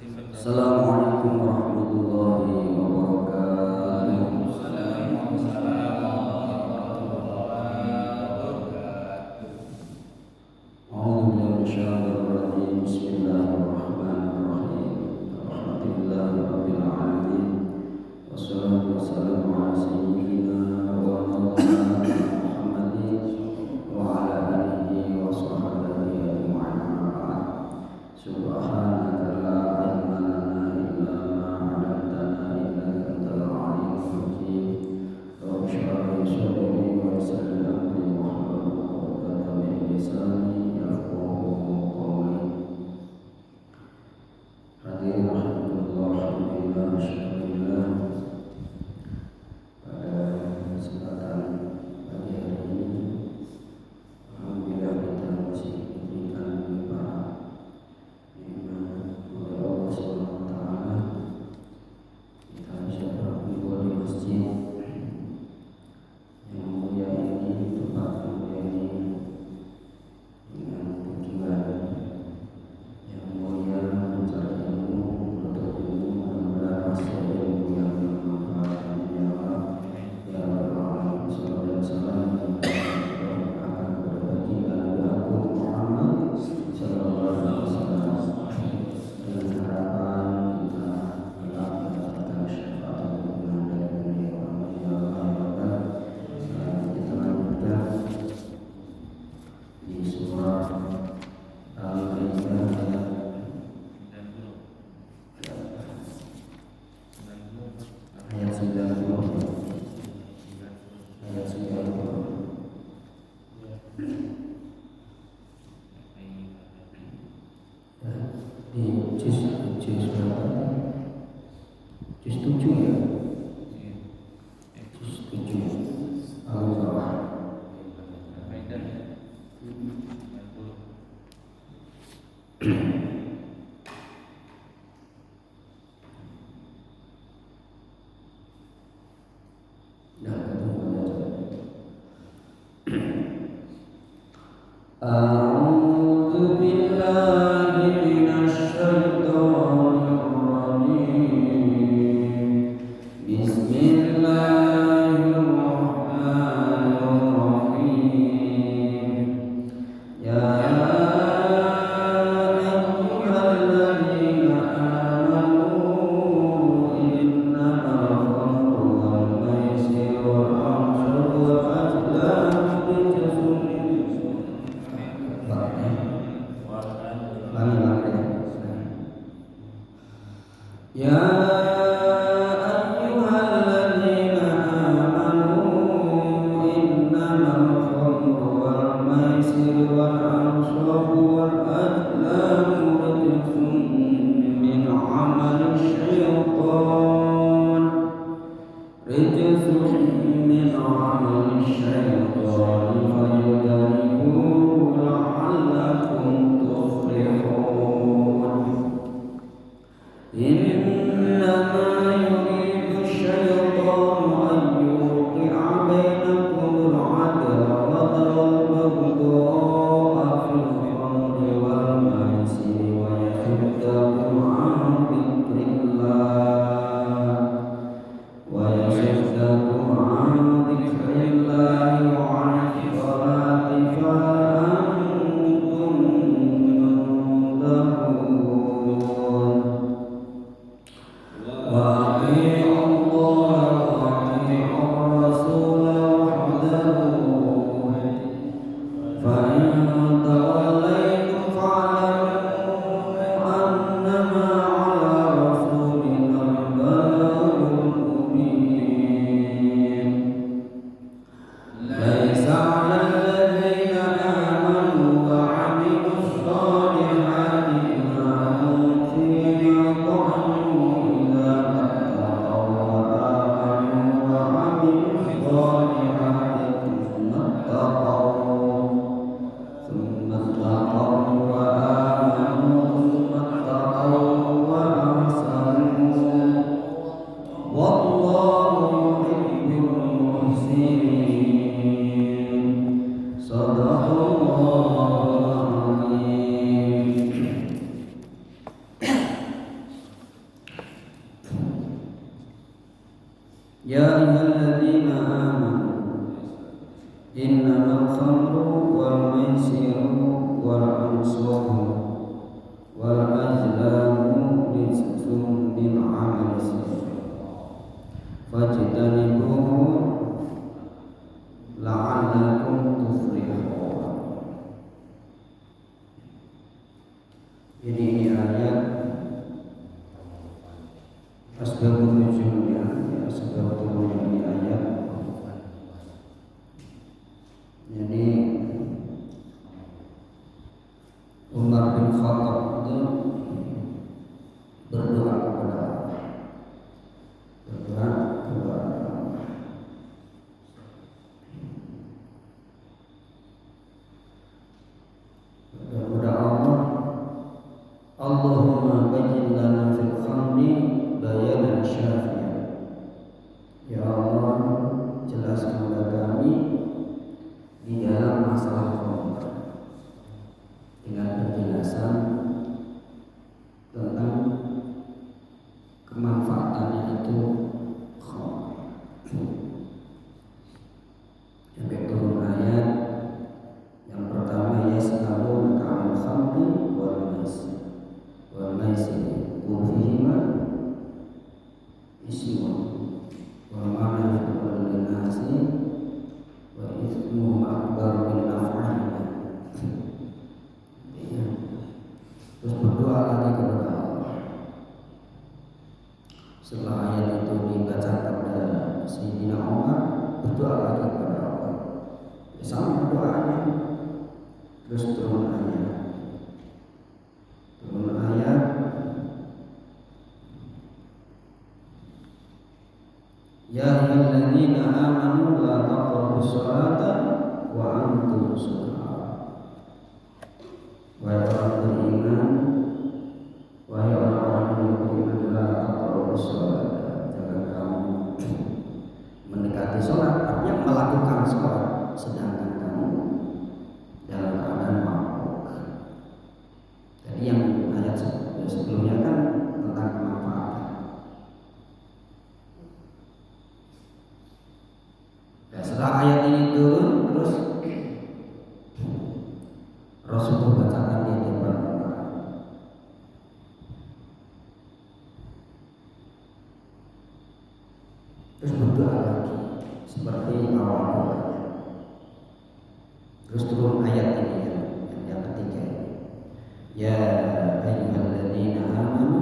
Assalamualaikum warahmatullahi wabarakatuh. A'udzu billahi minasyaitonir rajim. Bismillahirrahmanirrahim. Alhamdulillahirabbil alamin. Wassalatu wassalamu ala sayyidina wa maulana Muhammadin wa ala alihi wa sahbihi ajma'in. Subhanaka la ilma lana illa ma 'allamtana innaka antal alimul hakim. Rabbi shrah li sadri wa yassir li amri wahlul 'uqdatam min lisani yafqahu qawli. Hadirin rahimakumullah, alhamdulillah, syukurillah. Pada kesempatan pagi hari ini, alhamdulillah kita masih diberikan nikmat oleh Allah Subhanahu wa taala. Kita bisa berkumpul di masjid yang mulia ini, tempat yang mulia ini, dengan tujuan yang mulia mencari ilmu, menuntut ilmu, mudah-mudahan hasil ilmu yang bermanfaat. Ya Allah, ya Allah, sallallahu alaihi wasallam akan berbagi Nabi Agung Muhammad sallallahu alaihi wasallam, dengan harapan kita kelak mendapatkan syafaat dari beliau. Amin ya Allah. Kita lanjutkan di surah Al-Maidah ayat 90. Ayat 90. Di juz berapa? Juz 7 ya? Juz 7 Al-Baqarah. Nah, ketemu aja. A'udzu billahi minasy syaithanir rajim. Bismillahirrahmanirrahim. Ya ayyuhalladzina amanu innamal khamru wal maisiru wal ansabu wal azlamu rijsun Ya ayyuhalladzina amanu innamal khamru wal maisiru wal ansabu wal azlamu rijsun min 'amali syaitan. Rijsun min 'amali syaitan fajtanibuhu la'allakum tuflihun. Innama yuridu syaitanu an yuqi'a bainakumul 'adawata wal baghdha'a fil khamri wal maisiri wa yasuddakum 'an dzikrillahi wa 'anil salati fa antum muntahun. Wa ati'u Allah wa ati'u Rasul wahdahu fa in tawallaytum fa'lamu annama Ya ayyuhalladzina amanu innamal khamru wal maisiru wal ansabu wal azlamu rizqun min amali fajtanibuhu la'allakum tuflihun. Jadi ini ayat asbabun nuzulnya, sebab turunnya ini ayat. Jadi Umar bin Khattab itu berdoa kepada Allah, Allahumma bajil lana fil khamri bayanan syafi'an. Ya Allah, jelaskan kepada kami di dalam masalah khamr dengan penjelasan tentang kemanfaatannya itu khamr. Sampai turun ayat yang pertama, yas'alunaka 'anil khamri wal maisir qul fihima ismun wa manafi'u lin-nasi wa ithmuhum akbar min naf'ihima. Terus berdoa lagi kepada Allah. Setelah ayat itu dibaca kepada Sayyidina Umar, berdoa lagi kepada Allah. Sama doanya. Terus turun ayat ya ayyuhalladzina amanu la taqrabus sholata wa antum sukara. Wahai orang beriman, wahai orang-orang yang beriman, la taqrabus sholata, jangan kamu mendekati sholat, artinya melakukan sholat sedangkan kamu dalam keadaan mabuk. Jadi yang ayat sebelumnya kan tentang kemanfaatan. Dan setelah ayat ini turun, terus Rasulullah bacakan di depan Umar. Terus berdoa lagi seperti awal doanya. Terus turun ayat ini yang ketiga. Ya ayyuhalladzina amanu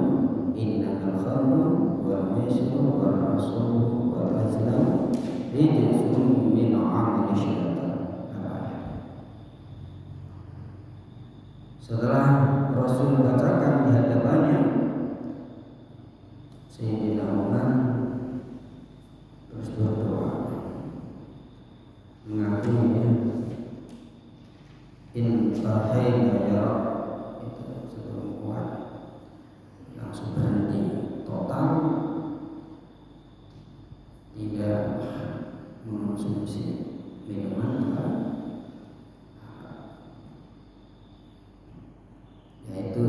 innamal khamru wal maisiru wal ansabu wal azlamu rijsun min amali syaitan. Setelah Rasul bacakan di hadapannya, Sayyidina Umar terus berdoa mengakuinya, intahayna ya itu sebelum kuat langsung berhenti total, tidak mengonsumsi minuman, yaitu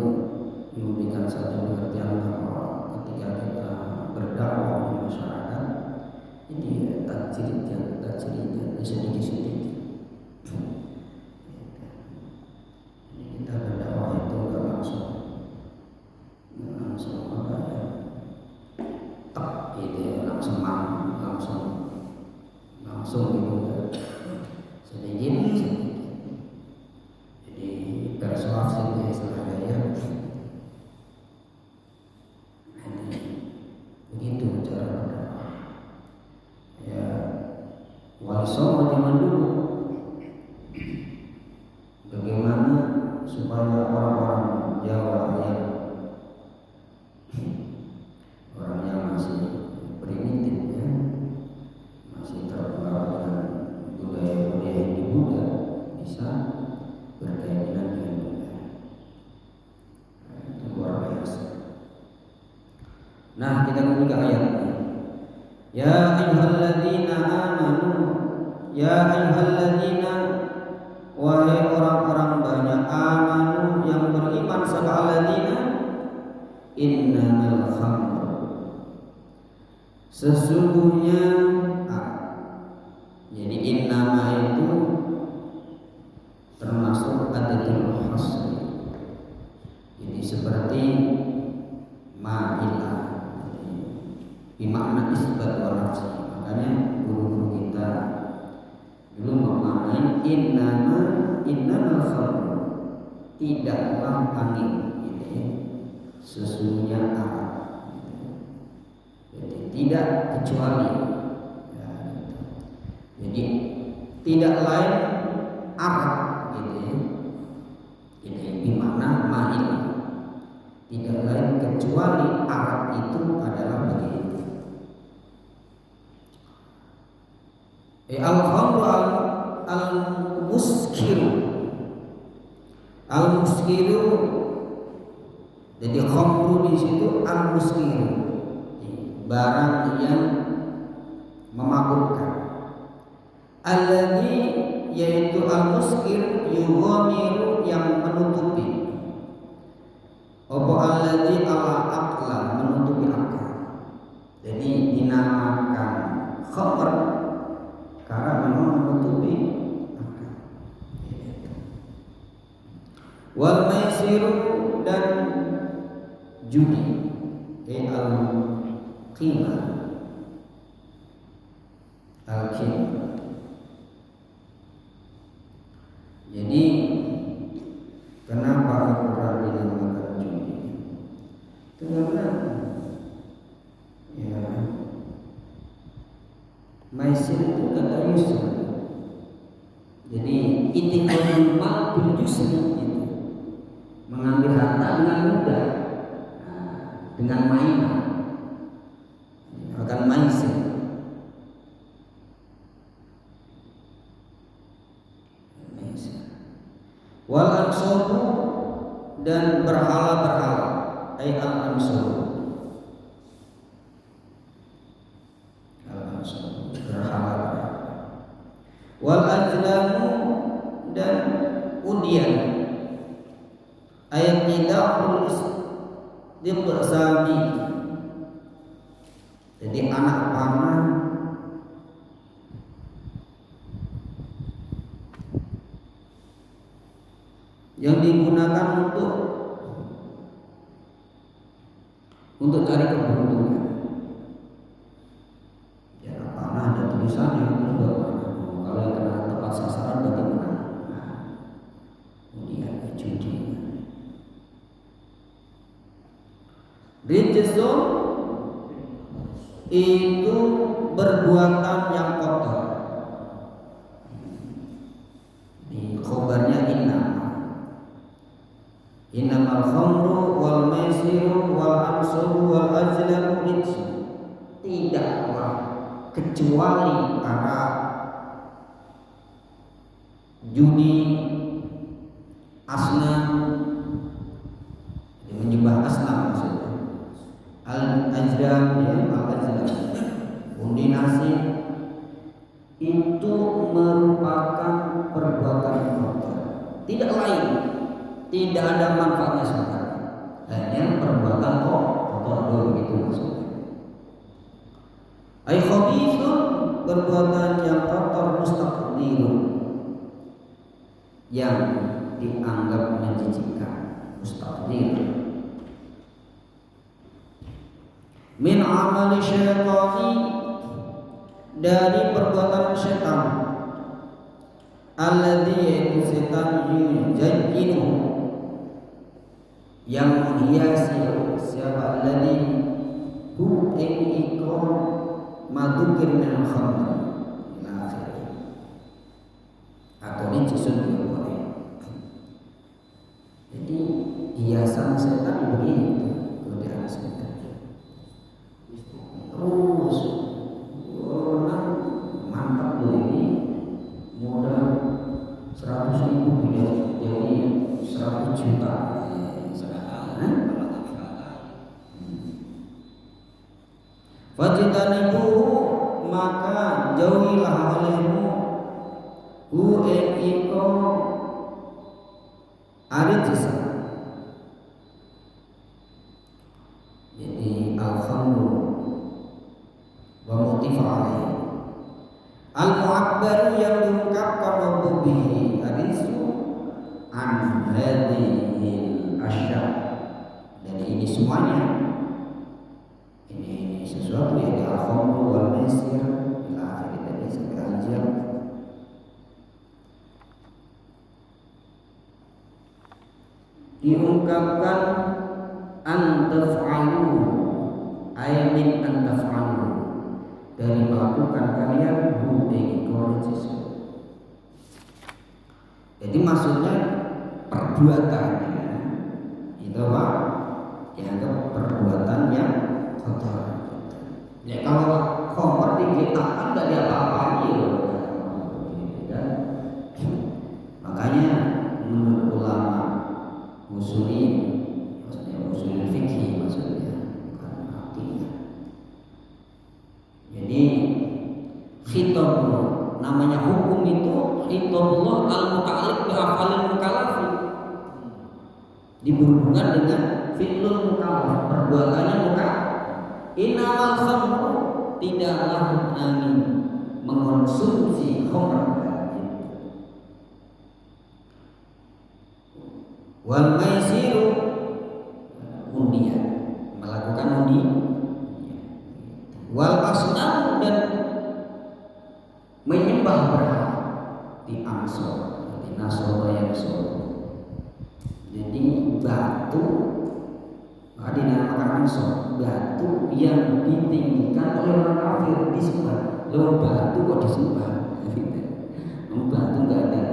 memberikan satu pengertian bahwa ketika kita berdakwah di masyarakat ini tajridnya sedikit-sedikit. Kita berdakwah itu nggak langsung apa ya, tak itu ya, langsung gitu, sedikit. Jadi persuasif ya istilahnya ya. Begitu cara berdakwah. Ya, wali songo zaman dulu. Bagaimana supaya orang-orang Jawa yang masih primitif ya, masih terpengaruh dengan budaya Hindu-Buddha, bisa berkaitan dengan Buddha. Itu luar biasa. Nah, kita kembali ke ayatnya. Ya ayyuhalladzina amanu, ya ayyuhalladzina, wahai orang-orang banyak, amanu yang beriman, sab'alladzina innamal khamr, sesungguhnya jadi innama itu termasuk adatul hasri, jadi seperti ma'ilah bimakna isbat wa nafsi. Makanya guru-guru kita dulu memaknai innamal khamru, tidaklah angin ini sesungguhnya arak, jadi tidak kecuali ya, jadi tidak lain arak gitu ya. Ini bimakna ma'ilah, tidak lain kecuali arak itu adalah begitu. Al-khamru al-muskiru, al-muskiru, jadi khamru di situ al-muskiru, barang yang memabukkan. Alladzi, yaitu al-muskir, yughamiru, yang menutupi. Apa alladzi ala aqla, menutupi akal. Jadi dinamakan khamr karena memang menutupi akal. Wal maisiru, dan judi, al-qimah, al-qimah. Jadi kenapa Al-Quran dinamakan judi? Karena ya maisir itu kata yusr. Jadi itikadul mal bil yusr, gitu. Mengambil harta dengan mudah, dengan mainan, akan maisir. Wal ansabu, dan berhala-berhala, al-ansab, berhala-berhala. Wal ajlamu, dan undian, qidahul istiqsami, jadi anak panah yang digunakan untuk cari keberuntungan. Ya, panah ada tulisannya, kalau yang kena tepat sasaran bagaimana? Kemudian judi. Rijsun, itu perbuatan yang kotor. Di khobarnya innamal khamru wal maisiru wal ansabu wal azlamu rijsun, tidaklah kecuali para judi, asnam, menyembah asnam maksudnya, al-ajram, ya, al-ajram, undi nasib, itu merupakan perbuatan kotor, tidak lain, tidak ada manfaatnya sama sekali, hanya perbuatan kotor begitu maksudnya. Ai khabithun, perbuatan yang kotor, mustaqdirun, yang dianggap menjijikkan, mustaqdir. Min amali syaitani, dari perbuatan syaitan, alladzi, yaitu setan, yujayyinu, yang menghiasi, siapa alladzi, hu iko madukir min khamr, atau rijsun juga boleh. Jadi hiasan setan begitu, godaan setan. Terus orang mantap loh ini, modal 100.000 bisa jadi 100 juta. Fajtanibuhu, maka jauhilah olehmu hu iko arijsa. Jadi al-khamru utifa alaihi. Al-mu'abbaru yang diungkapkan bihi arisu an hadhil asya. Dan ini semuanya ini sesuatu yang al-khamru wal maisir ila akhir dari sampai al-jam. Diungkapkan an taf'alu ay min an taf'alu, dari melakukan kalian ing korjis. Jadi maksudnya perbuatannya itu apa? Dianggap perbuatan yang kotor. Ya kalau khamr dikitakan nggak diapa-apain ya. Makanya menurut ulama usulin, maksudnya usulin fikih maksudnya, bukan artinya. Jadi khitabullah, namanya hukum itu khitabullah al-muta'alliq bi af'alil mukallafin, berhubungan dengan fi'lul mukallaf, perbuatannya mukallaf. Innamal khamru, tidaklah angin mengonsumsi khamr, wal maisiru undian, melakukan undi, wal asnam, dan menyembah berhala di ansor, di nasoro yang solo. Jadi batu, dinamakan ansor, batu yang ditinggikan oleh orang kafir disembah. Loh, batu kok disembah? Batu nggak ada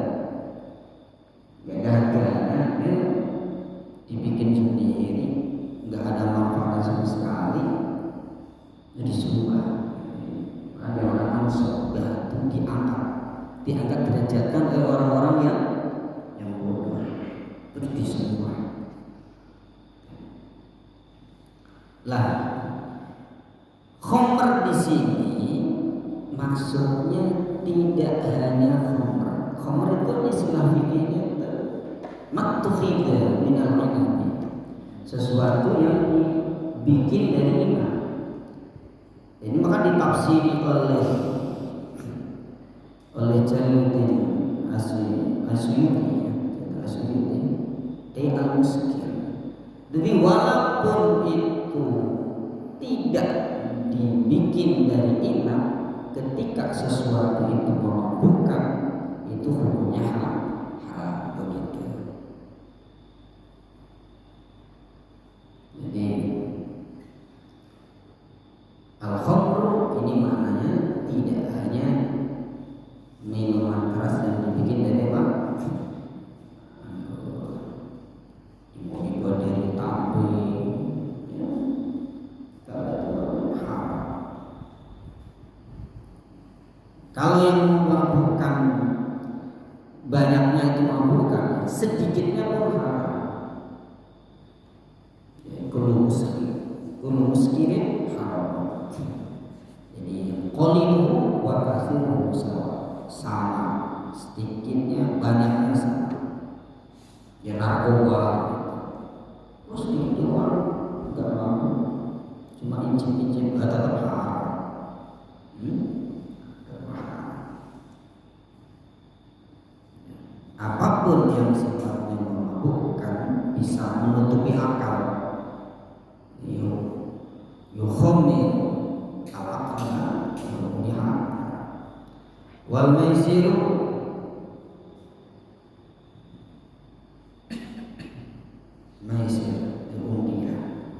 harganya, dibikin sendiri, nggak ada manfaat sama sekali, jadi sembah. Ada orang ansor, batu diangkat derajatkan oleh orang-orang yang bodoh, terus disembah. Lah, khamr di sini maksudnya tidak hanya khamr. Khamr itu istilah fikihnya maktukhidha minal inabi, sesuatu yang dibikin dari iman. Ini maka ditafsiri oleh Jalaluddin Asyuti al-Muskir. Jadi walaupun itu tidak dibikin dari iman, ketika sesuatu itu memabukkan, itu hukumnya haram begitu. Jadi al-khamru ini maknanya tidak hanya minuman keras yang dibikin dari apa? Dibuat dari tampe, ya. Kalau yang memabukkan banyaknya itu memabukkan, sedikitnya pun haram. Kullu muskirin haram. Jadi qaliluhu wa kathiruhu sama, sedikitnya banyaknya sama. Ya narkoba, terus sedikit doang, nggak mau, cuma incip-incip, nggak tetap haram. Apapun yang sifatnya memabukkan bisa menutupi akal. Yukhomir al-aqla wal maisiru undian,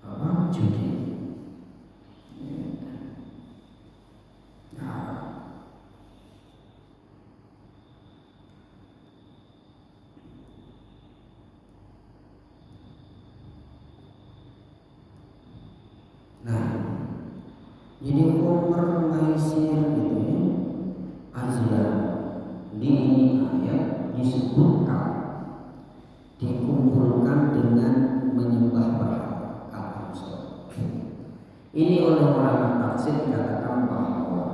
apa, judi. Jadi khamr maisir gitu ya, azlam di ayat disebutkan dikumpulkan dengan menyembah berhala al-ansor. Ini oleh ulama tafsir dikatakan bahwa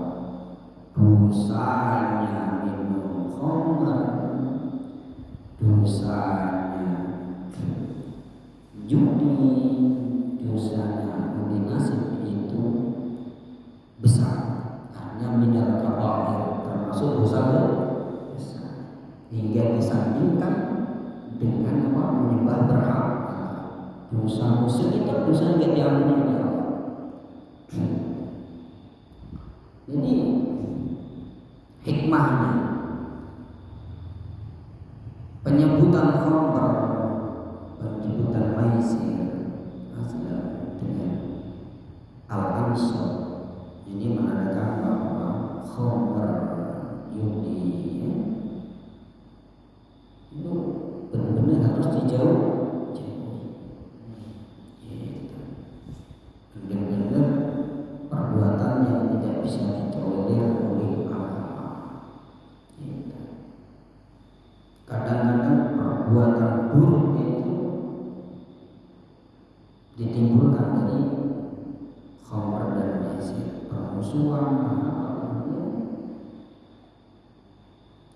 dosanya minum khamr, dosanya judi, dosanya undi nasib itu besar. dosa musrik itu dosa yang diampuni oleh Allah. Jadi hikmahnya penyebutan khamr, penyebutan maisir hasil dengan al-ansor ini menandakan bahwa khamr judi itu benar-benar harus dijauhi. Benar-benar perbuatan yang tidak bisa ditolerir oleh agama. Kadang-kadang perbuatan buruk itu ditimbulkan dari khamr dan maisir, permusuhan.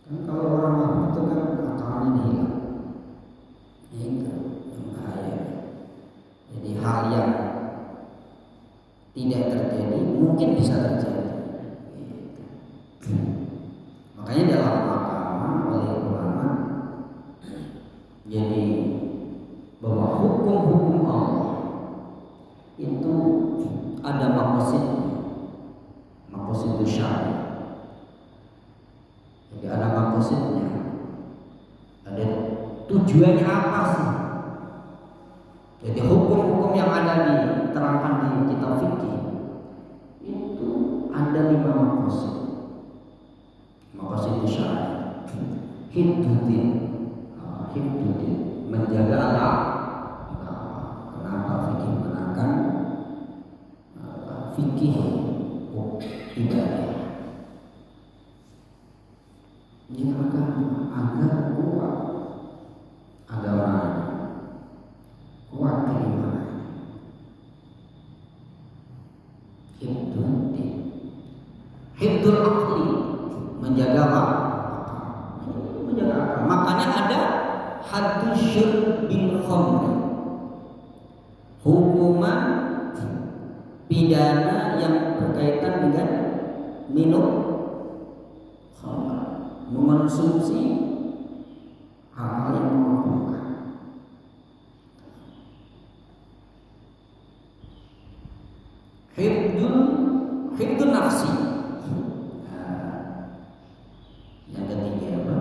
Kan kalau orang mabuk itu kan akalnya hilang, itu yang bahaya. Jadi hal yang tidak terjadi mungkin bisa terjadi. Makanya dalam agama oleh ulama jadi bahwa hukum-hukum Allah itu ada maqasid syar'i. Jadi ada maqasidnya, ada tujuannya apa sih? Jadi hukum-hukum yang ada diterangkan di kitab fikih itu ada 5 maqasid. Maqasid syar'i, hifdzuddin, menjaga alam. Kenapa fikih menerangkan fikih ibadah? Ini agar kuat agamanya, kuat keimanannya. Hifdzul aqli, menjaga akal. Menjaga akal. Makanya ada haddus syurbil khamr, hukuman pidana yang berkaitan dengan minum khamr, mengonsumsi hal-hal yang memabukkan. Hifdzun nafsi. Yang ketiga apa?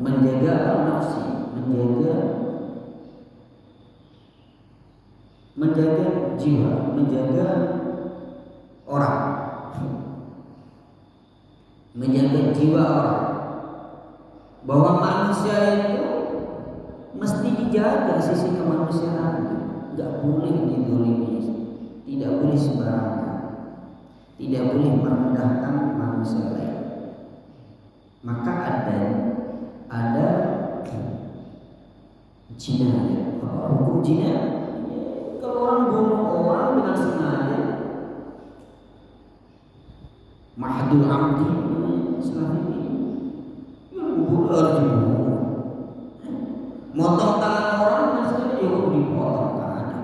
Menjaga nafsi, menjaga jiwa, menjaga orang, menjaga jiwa orang. Bahwa manusia itu mesti dijaga sisi kemanusiaannya, nggak boleh didolimi, tidak boleh sembarangan, tidak boleh merendahkan manusia lain. Maka ada jinayah. Apa hukum jinayah? Kalau orang bunuh orang dengan sengaja, mahdul amdi, Islam ini harus dibunuh. Motong tangan orang maksudnya juga dipotong tangannya.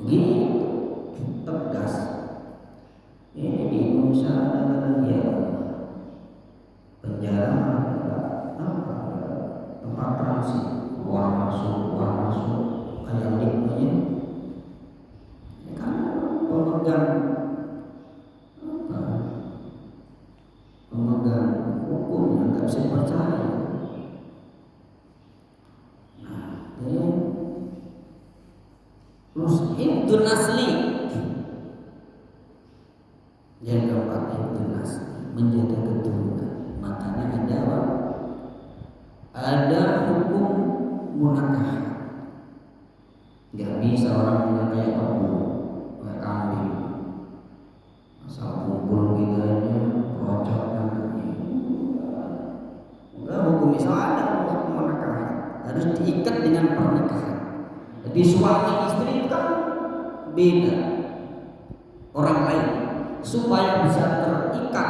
Begini tegas. Ini di Indonesia ada ya penjara, tempat transit, keluar masuk kayak liftnya. Karena pemegang hukum yang nggak bisa dipercaya. Terus hifdzun asli, yang keempat hifdzun asli, menjaga keturunan. Makanya ada hukum munakah. Nggak bisa orang punya kayak kambing, asal kumpul gitu aja, bocor kan. Enggak, hukum Islam ada hukum munakah, harus diikat dengan pernikahan. Jadi suami istri itu kan beda orang lain, supaya bisa terikat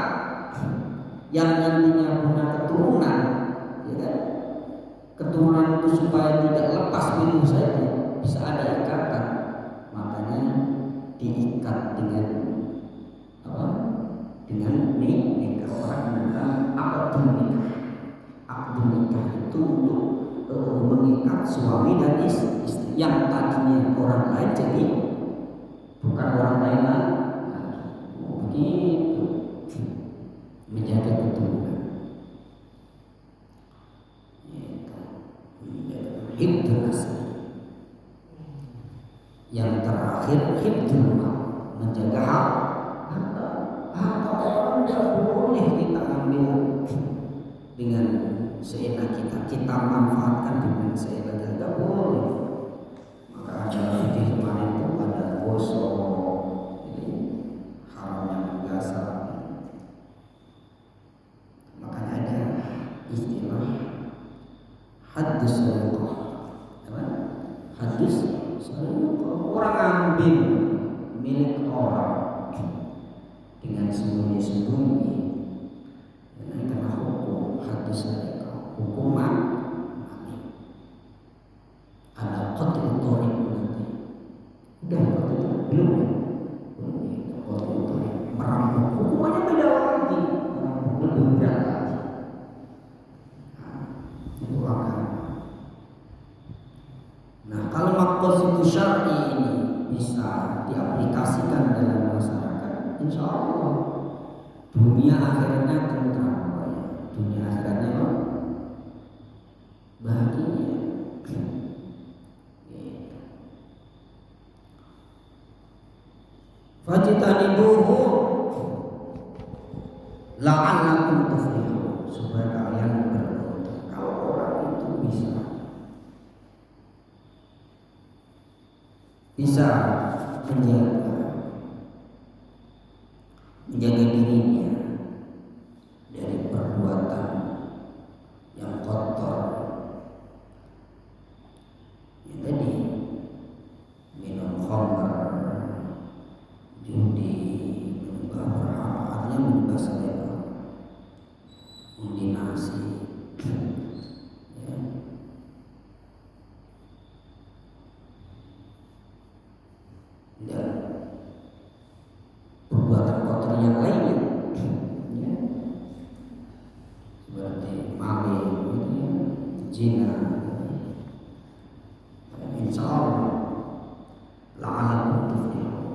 yang nantinya punya keturunan, ya kan? Keturunan itu supaya tidak lepas begitu saja, bisa ada ikatan. Makanya diikat dengan apa? Dengan nikah. Orang mengenal akad nikah. Akad nikah itu untuk mengikat suami dan istri. yang tadinya orang lain jadi bukan orang lain lagi. Begitu menjaga keturunan. Hibdul asli. Yang terakhir hibdul mal, menjaga harta. Harta orang tidak boleh kita ambil dengan seenak kita. Kita manfaatkan dengan seenak kita, tidak boleh. Maka ada fikih kemarin itu ada gosok, ini haram yang biasa. Makanya ada istilah hadis sariqah. Hadis sariqah, orang ambil milik orang dengan sembunyi-sembunyi, dan kena hukum hadis sariqah, hukuman mati. Ada qatl thariq nanti. Udah qatl belum? Qatl thariq merampok, hukumannya beda lagi, merampok lebih berat lagi. Itu akan. Nah, kalau maqasid syar'i ini bisa diaplikasikan dalam masyarakat, insya Allah dunia akhirnya tentram, dunia akhirnya bahagia. Fajtanibuhu la'allakum tuflihun, supaya kalian beruntung. Kalau orang itu bisa menjaga dirinya dari perbuatan yang kotor, yang tadi minum khamr, judi, menyembah berhala, artinya menyembah selain undi nasi, ya. Dan perbuatan kotor yang lainnya, ya. Seperti maling, zina, insya Allah la'alakum tuflihun,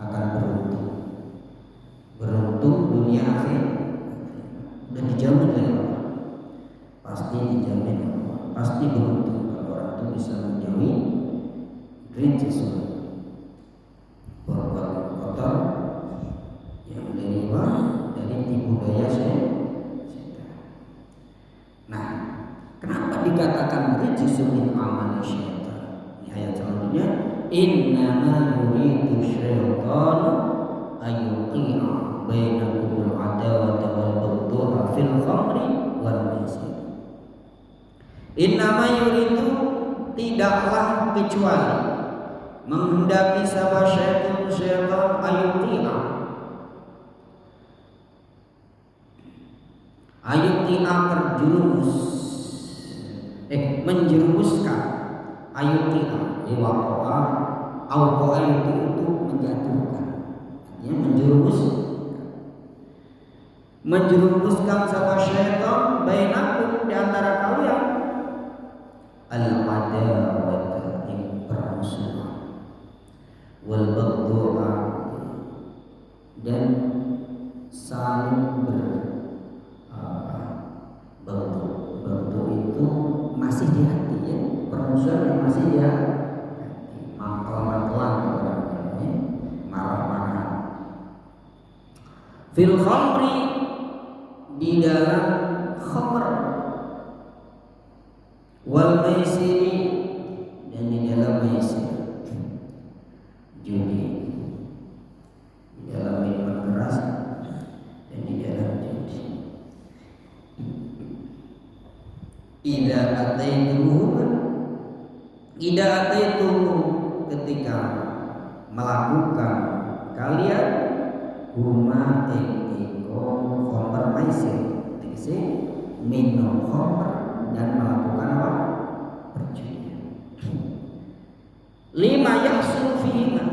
akan beruntung dunia akhir, dan dijamin oleh Allah, pasti dijamin Allah, pasti beruntung kalau orang itu bisa menjauhi rijis, perbuatan kotor yang dari tipu daya setan. Nah, kenapa dikatakan rijsun min amali syaitan? Ini ayat selanjutnya, innama yuridu syaitanu ayyuqi'a bainakumul adawata wal baghdha fil khamri wal maisir. Innama yuridu, tidaklah kecuali menghendaki sama syaitan ayutina terjerumus, menjerumuskan, ayutina liwaqa'a au ayuti itu menjatuhkan, artinya menjerumuskan sama syaitan bainakum, di antara kalian, al-adawah, permusuhan, wal baghdha, dan saling baghdha itu masih di hati, ya, permusuhan yang masih di hati, mangkal-mangkalan orangnya, marah-marah. Fil khamri, di dalam khamr, wal maisiri, dan di dalam maisir, judi, di dalam minuman keras, dan di dalam judi. Idza ataitumu, ketika melakukan kalian, huma iko khamr maisir, tegese minum khamr dan melakukan apa? Perjudian. Lima yahsul fihima,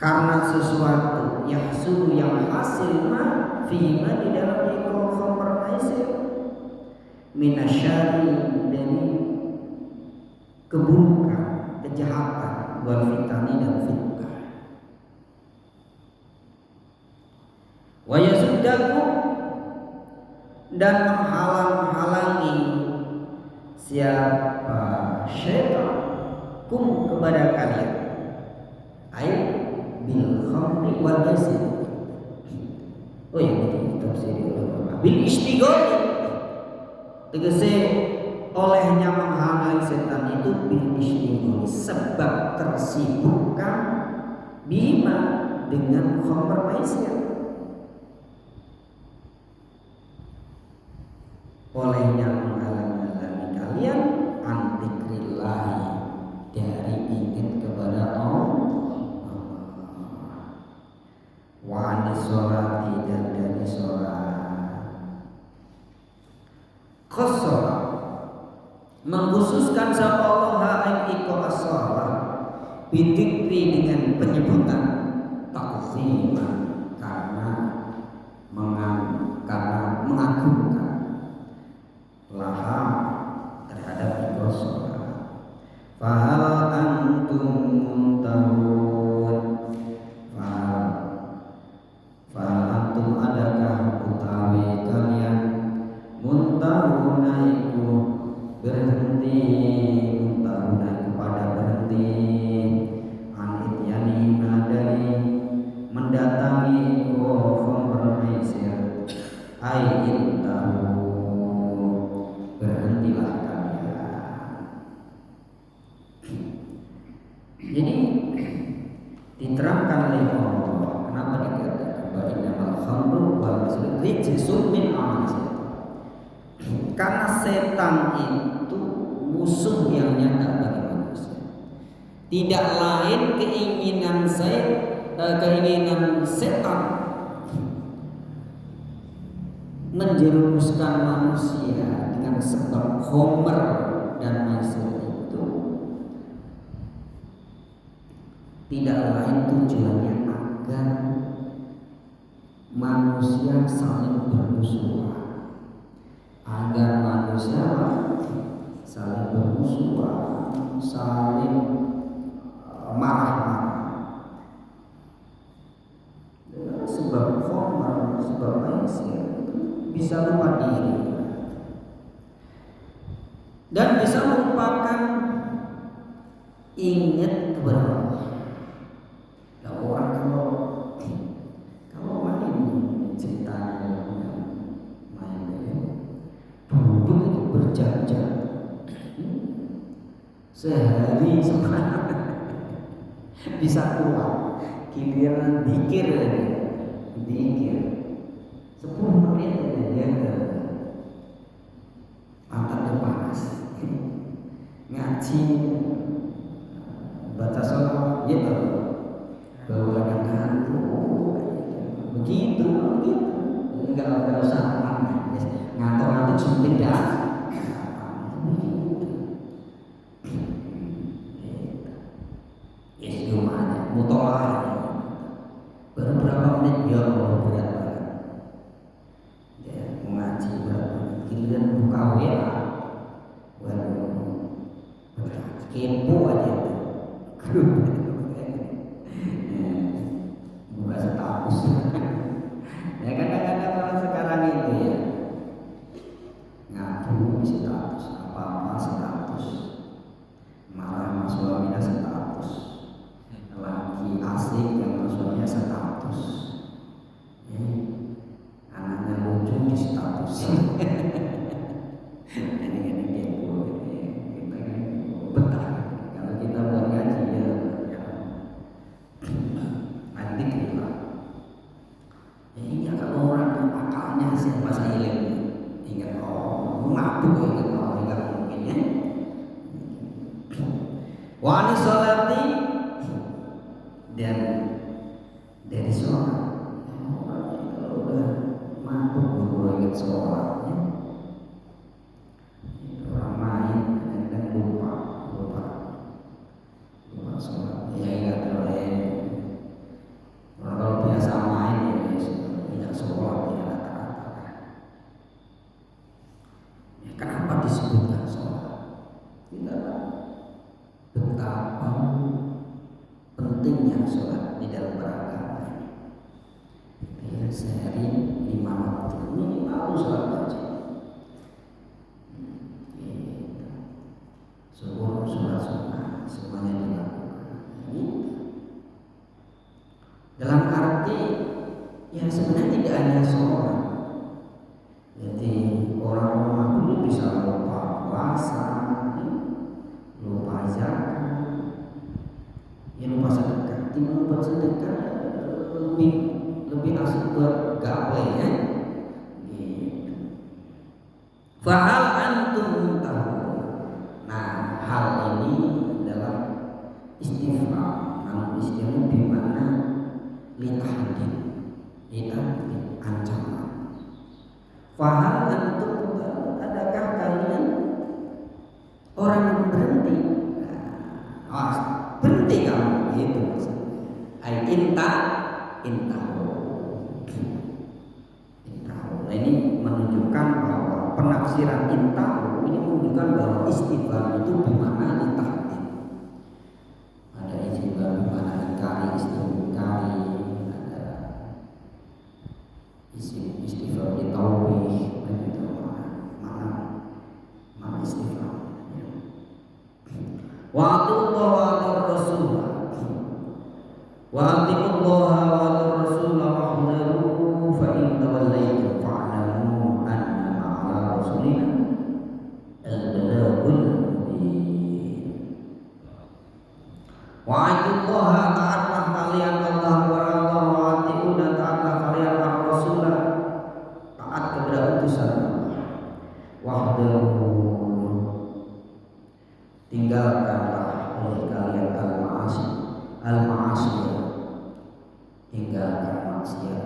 karena sesuatu yahsul yang hasil fihima, di dalam iko khamr maisir, minasyari, dari keburukan, kejahatan, wal fitani dan fitnah. Wa yasuddakum dan menghalang-halangi siapa syaitan kum kepada kalian ayat bil khamri wal maisir. Oh ya, itu tafsir ulama. Bil istighol tegese olehnya menghalangi setan itu bil istighol sebab tersibukkan bima dengan khamr maisir. Olehnya menghalang-halangi kalian antikrillahi dari ingat kepada Allah, wa anis-sholati dan dari sholat. Khosolah mengkhususkan sapa Allah ing iko as-shalah bidikri dengan penyebutan takziman karena mengagungkan laha terhadap iko sholat. Fahal antum muntahun fahal antum adakah utawi kalian muntahuna iku berhenti muntahuna iku pada berhenti anit yanina dari mendatangi khamr maisir ayin tahu berhentilah kalian. Jadi diterangkan oleh Allah kenapa dikatakan bahwa innamal khamru wal maisir rijsun min amali setan. Karena setan itu musuh yang nyata bagi manusia. Tidak lain keinginan setan menjerumuskan manusia dengan sebab khamr dan maisir itu tidak lain tujuannya agar manusia saling bermusuhan, agar manusia saling bermusuhan, saling marah-marah. Sebab khamr, sebab maisir bisa lupa diri dan bisa merupakan ingat kepada Allah. Nah, orang kalau main ceritanya main duduk itu berjam-jam sehari semalam bisa kuat giliran dikir 10 menit aja dia pantatnya panas ngaji baca sholat ya bawa ngantuk begitu enggak usah ngantuk sementing dah ya gimana mutolaah baru berapa menit ya Allah berat banget ya mengaji berapa giliran buka WA kepo aja buka status ya kadang-kadang orang sekarang itu ya ngaku di status apa-apa status marah sama suaminya status lagi asik yang suaminya status anaknya lucu di status betah kalau kita buat ngaji ya nanti kita ya iya kalau orang akalnya siapa saya ingat mabuk ingat ingat mungkin ya wani sholati dan dari sholat kalau udah mabuk baru ingat sholatnya orang main dan lupa sholat ya ingat oleh orang kalau biasa main ya tidak sholat ya rata-rata ya, kenapa disebutkan sholat tidak betapa pentingnya sholat di dalam beragama. Ya, sehari 5 waktu minimal sholat wajib. Subuh, sholat sunnah, semuanya dilakukan. Dalam arti ya sebenarnya tidak hanya sholat. Jadi orang dulu bisa lupa puasa, lupa zakat, ya lupa sedekah. Timbang buat sedekah lebih asik buat gaple ya. Gitu. Fahal antum tahu. Nah, hal ini adalah istifham. Namun istifham di mana litahdid, ancaman. Fahal antum tahu, adakah kalian orang yang berhenti? Nah, berhenti kamu gitu maksudnya. Ai intahu. Nah, ini menunjukkan bahwa penafsiran intahu ini menunjukkan bahwa istifham itu bermakna litahdid. Ada istifham bermakna ingkari, istifham ada istifham ditawbih, itu mana istifham. Wa atiullah wa atir rasul. Wa atiullah wa atir rasul wahdaru fa in tawallaytum fa'lamu annama 'ala rasulina al-balaghul mubin. Wa atiullah ta'atlah kalian Allah wa Allah wa atiuna ta'atlah kalian ar-rasul taat kepada utusan Allah. Wahdaru tinggalkanlah oleh kalian al-ma'asi, tinggalkan maksiat.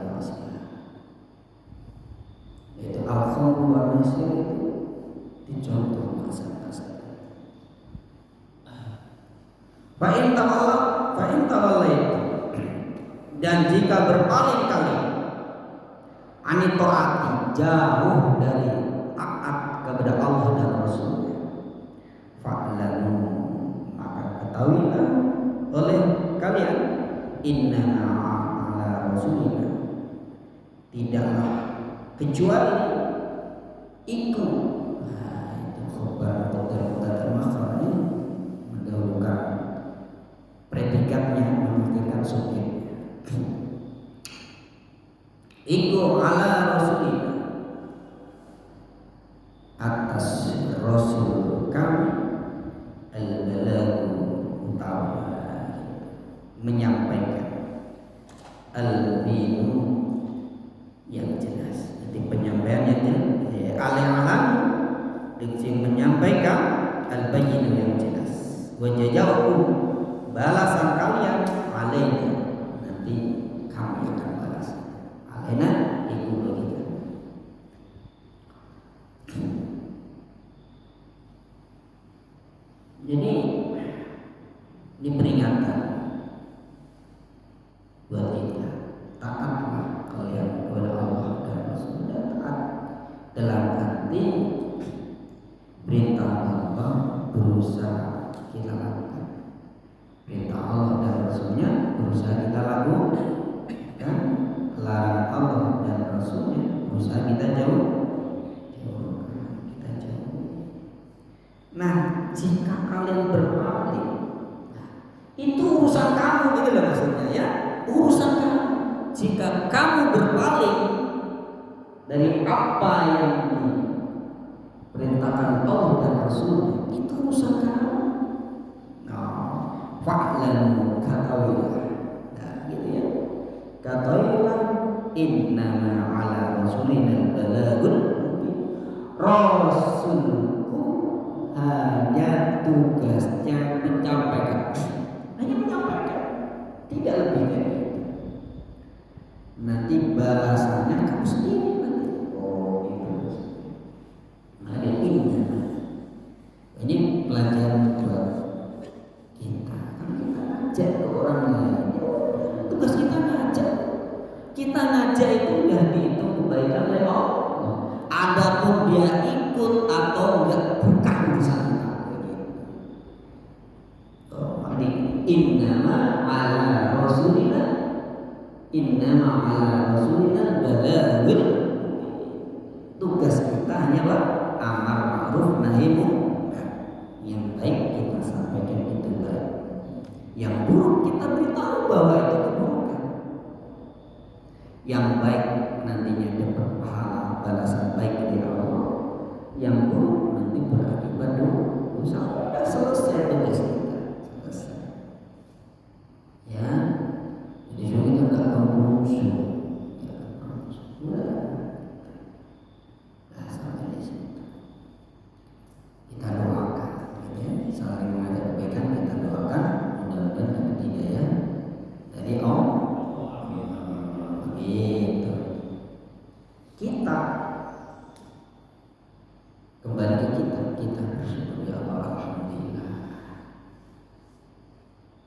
Yaitu al-khamru wa maisir itu dicontoh maksiat. Fa in tawallaitum, dan jika berpaling kalian ani taati, jauh dari taat kepada Allah dan Rasul-Nya, fa'lamu, maka ketahuilah oleh kalian innama 'ala rasulina, tidaklah kecuali ikut. Nah, itu khabar atau termasuk ini mendahulukan predikatnya, mengakhirkan subjeknya. Ikut 'ala rasulina, atas rasul kami, al-balagh utawa menyampaikan, al-binu yang jelas. Jadi penyampaian yang jelas, al-alam diksi menyampaikan, al-bayyin yang jelas. Wa jazaa'u, balasan kalian alaina, nanti kami akan balas. Alaina itu begitu. Jadi diperingatkan buat kita, taatlah kalian kepada Allah dan Rasul. Taat dalam arti perintah Allah berusaha kita lakukan, perintah Allah dan Rasulnya berusaha kita lakukan, dan larangan Allah dan Rasulnya berusaha kita jauh. Nah, jika kalian berpaling, itu urusan kamu, gitu loh maksudnya ya. Urusan kamu. Jika kamu berpaling dari apa yang diperintahkan Allah dan Rasulnya, itu urusan kamu. Nah, fa'lamu, ketahuilah. Nah, gitu ya. Ketahuilah innama 'ala rasulina al-balaghul mubin. Rasulku hanya tugasnya menyampaikan, tidak lebih dari itu. Nanti balasannya kamu sendiri nanti. Oh itu. Nah ini pelajaran buat kita. Kan kita ngajak ke orang lain. Tugas kita ngajak. Kita ngajak itu udah dihitung kebaikan oleh Allah. Adapun dia ikut atau enggak bukan urusan kita. innama ala rasulina balagul. Tugas kita hanya apa? Amar ma'ruf nahi munkar. Yang baik kita sampaikan itu baik, yang buruk kita beritahu bahwa itu keburukan. Yang baik nantinya dapat pahala balasan baik dari Allah, yang buruk nanti berakibat dosa. Sudah selesai tugas kita, selesai. Ya, jadi kita nggak mempromosi, sudah. Sampai di situ. Kita doakan, ya, saling mengajak kebaikan, kita doakan mudah-mudahan dapat hidayah dari Allah. Begitu. Kita kembali ke kita bersyukur ya Allah, alhamdulillah.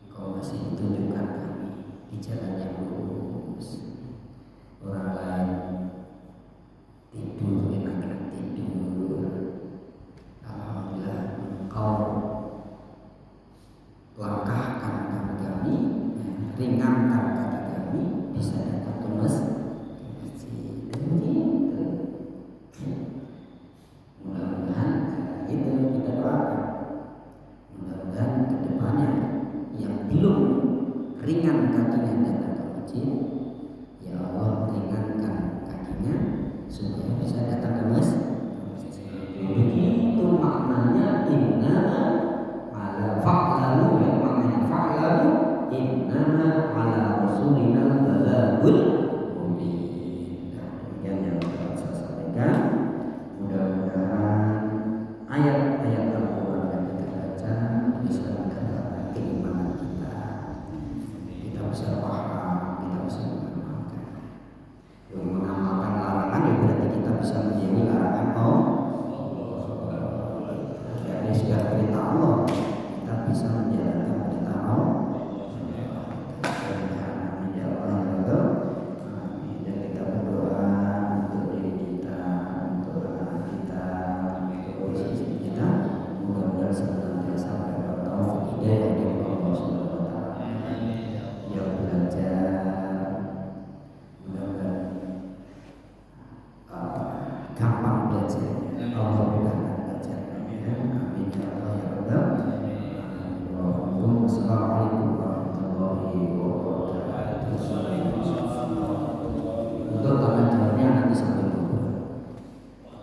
Engkau masih tunjukkan kami di jalan yang lurus. Orang lain tidur enak tidur, alhamdulillah Engkau langkahkan kami, ringankan kaki kami, bisa datang ke masjid. Mudah-mudahan itu kita doakan, mudah-mudahan kedepannya yang belum ringan kakinya datang ke masjid